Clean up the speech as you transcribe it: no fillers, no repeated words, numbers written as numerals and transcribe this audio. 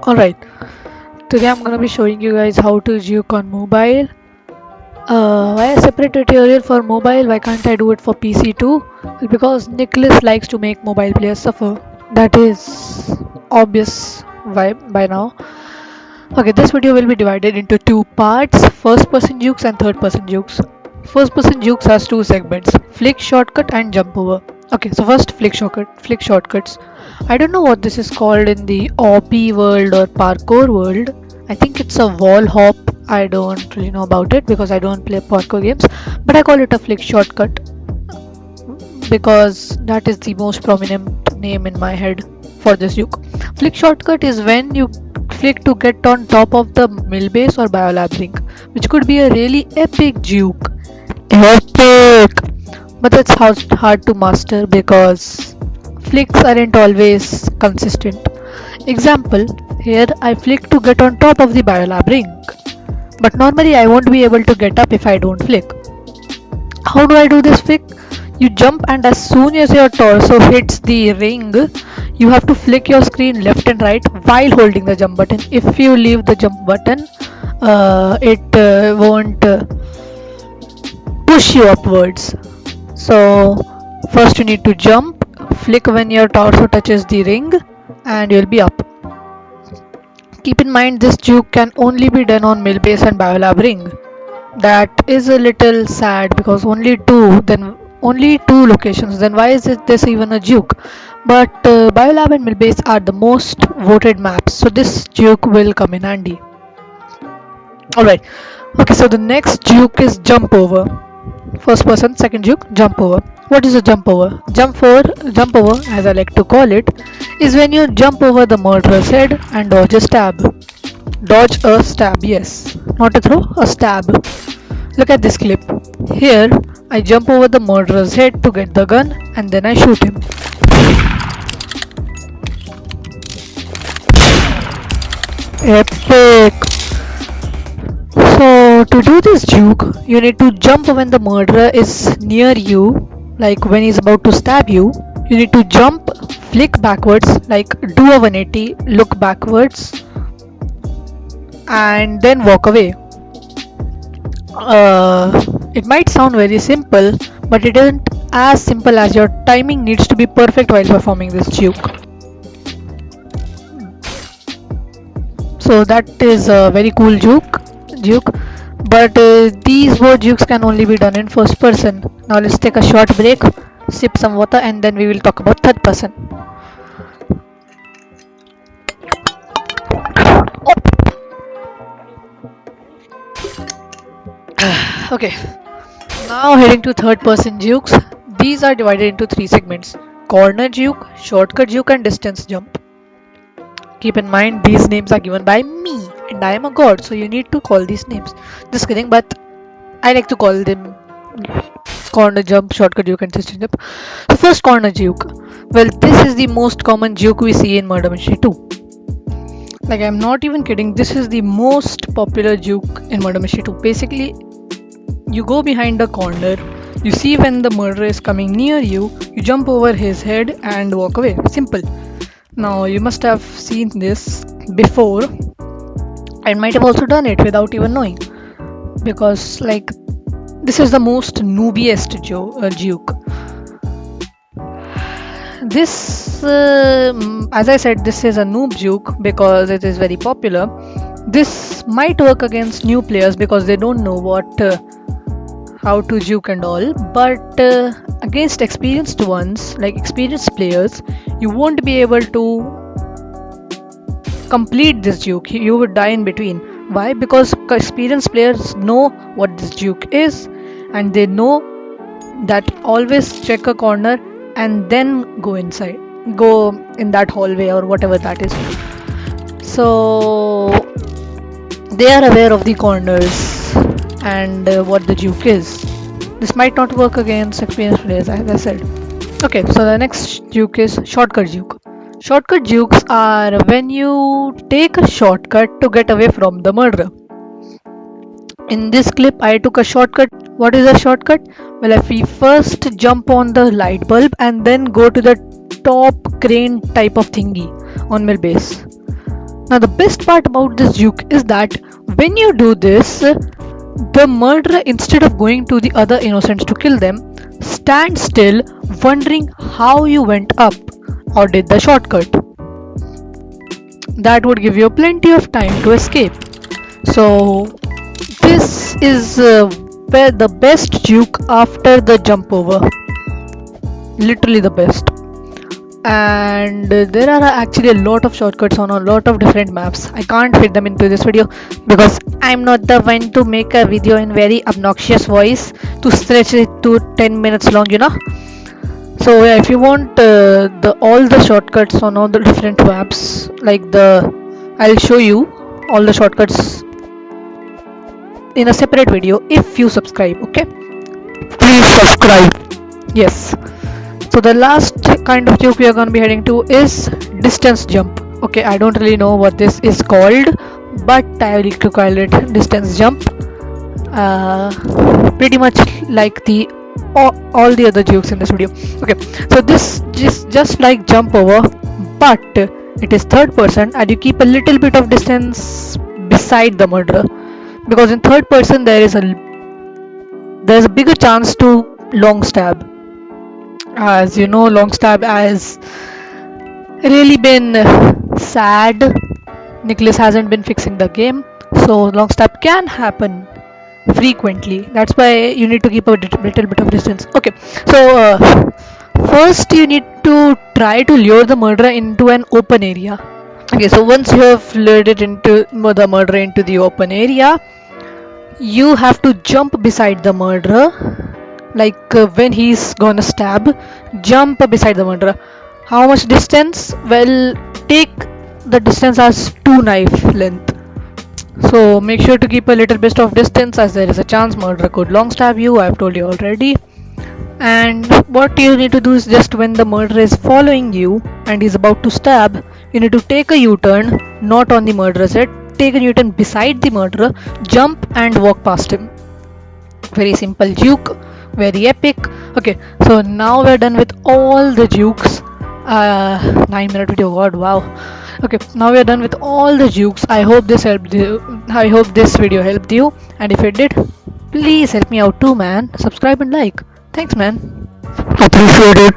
Alright, today I'm gonna be showing you guys how to juke on mobile. Why a separate tutorial for mobile? Why can't I do it for PC too? Because Nicholas likes to make mobile players suffer. That is obvious by now. Okay, this video will be divided into two parts: first person jukes and third person jukes. First person jukes has two segments: flick shortcut and jump over. Okay, so first flick shortcuts. I don't know what this is called in the OP world or parkour world. I think it's a wall hop. I don't really know about it because I don't play parkour games, but I call it a flick shortcut because that is the most prominent name in my head for this juke. Flick shortcut is when you flick to get on top of the mill base or biolab ring, which could be a really epic juke. Epic! But it's hard to master because flicks aren't always consistent. Example, here I flick to get on top of the biolab ring, but normally I won't be able to get up if I don't flick. How do I do this flick? You jump, and as soon as your torso hits the ring, you have to flick your screen left and right while holding the jump button. If you leave the jump button, it won't push you upwards. So first you need to jump, flick when your torso touches the ring, and you'll be up. Keep in mind this juke can only be done on mill base and biolab ring. That is a little sad because only two locations. Then why is this even a juke? But biolab and millbase are the most voted maps, so this juke will come in handy. Alright, okay, so the next juke is jump over. First person, second juke, jump over. What is a jump over? Jump over, as I like to call it, is when you jump over the murderer's head and dodge a stab. Dodge a stab, yes. Not a throw, a stab. Look at this clip. Here, I jump over the murderer's head to get the gun and then I shoot him. Epic! So, to do this juke, you need to jump when the murderer is near you, like when he's about to stab you. You need to jump, flick backwards, like do a 180, look backwards, and then walk away. It might sound very simple, but it isn't as simple as your timing needs to be perfect while performing this juke. So that is a very cool juke, but these both jukes can only be done in first person. Now let's take a short break, sip some water, and then we will talk about third person. Okay, now heading to third person jukes. These are divided into three segments: corner juke, shortcut juke, and distance jump. Keep in mind these names are given by me and I am a god, so you need to call these names. Just kidding, but I like to call them corner jump, shortcut juke, and distance jump. So first, corner juke. Well, this is the most common juke we see in Murder Mystery 2. Like, I'm not even kidding, this is the most popular juke in Murder Mystery 2. Basically, you go behind a corner, you see when the murderer is coming near you, you jump over his head and walk away. Simple. Now, you must have seen this before and might have also done it without even knowing, because like this is the most noobiest juke. This, as I said, this is a noob juke because it is very popular. This might work against new players because they don't know how to juke and all, but against experienced ones, like experienced players, you won't be able to complete this juke. You would die in between. Why? Because experienced players know what this juke is, and they know that always check a corner and then go inside, go in that hallway or whatever that is. So they are aware of the corners and what the juke is. This might not work against experienced players, as I said. Okay, so the next juke is shortcut juke. Shortcut jukes are when you take a shortcut to get away from the murderer. In this clip, I took a shortcut. What is a shortcut? Well, if we first jump on the light bulb and then go to the top crane type of thingy on mill base. Now the best part about this juke is that when you do this, the murderer, instead of going to the other innocents to kill them, stands still wondering how you went up or did the shortcut. That would give you plenty of time to escape. So this is the best juke after the jump over. Literally the best. And there are actually a lot of shortcuts on a lot of different maps. I can't fit them into this video because I'm not the one to make a video in very obnoxious voice to stretch it to 10 minutes long, you know. So yeah, if you want the all the shortcuts on all the different maps, like I'll show you all the shortcuts in a separate video if you subscribe. Okay, please subscribe. Yes. So the last kind of juke we are going to be heading to is distance jump. Okay, I don't really know what this is called, but I like to call it distance jump. Pretty much like all the other jukes in this video. Okay, so this just like jump over, but it is third person and you keep a little bit of distance beside the murderer, because in third person there's a bigger chance to long stab. As you know, long stab has really been sad. Nicholas hasn't been fixing the game, so long stab can happen frequently. That's why you need to keep a little bit of distance. Okay, so first you need to try to lure the murderer into an open area. Okay, so once you have lured the murderer into the open area, you have to jump beside the murderer, like when he's gonna stab, jump beside the murderer. How much distance? Well, take the distance as 2 knife length. So make sure to keep a little bit of distance, as there is a chance murderer could long stab you. I've told you already. And what you need to do is, just when the murderer is following you and he's about to stab, you need to take a U-turn, not on the murderer's head. Take a U-turn beside the murderer, jump and walk past him. Very simple juke, very epic. Okay, so now we're done with all the jukes. 9-minute video, god, wow. Okay, now we're done with all the jukes. I hope this helped you. I hope this video helped you, and if it did, please help me out too, man. Subscribe and like. Thanks, man. Appreciate it.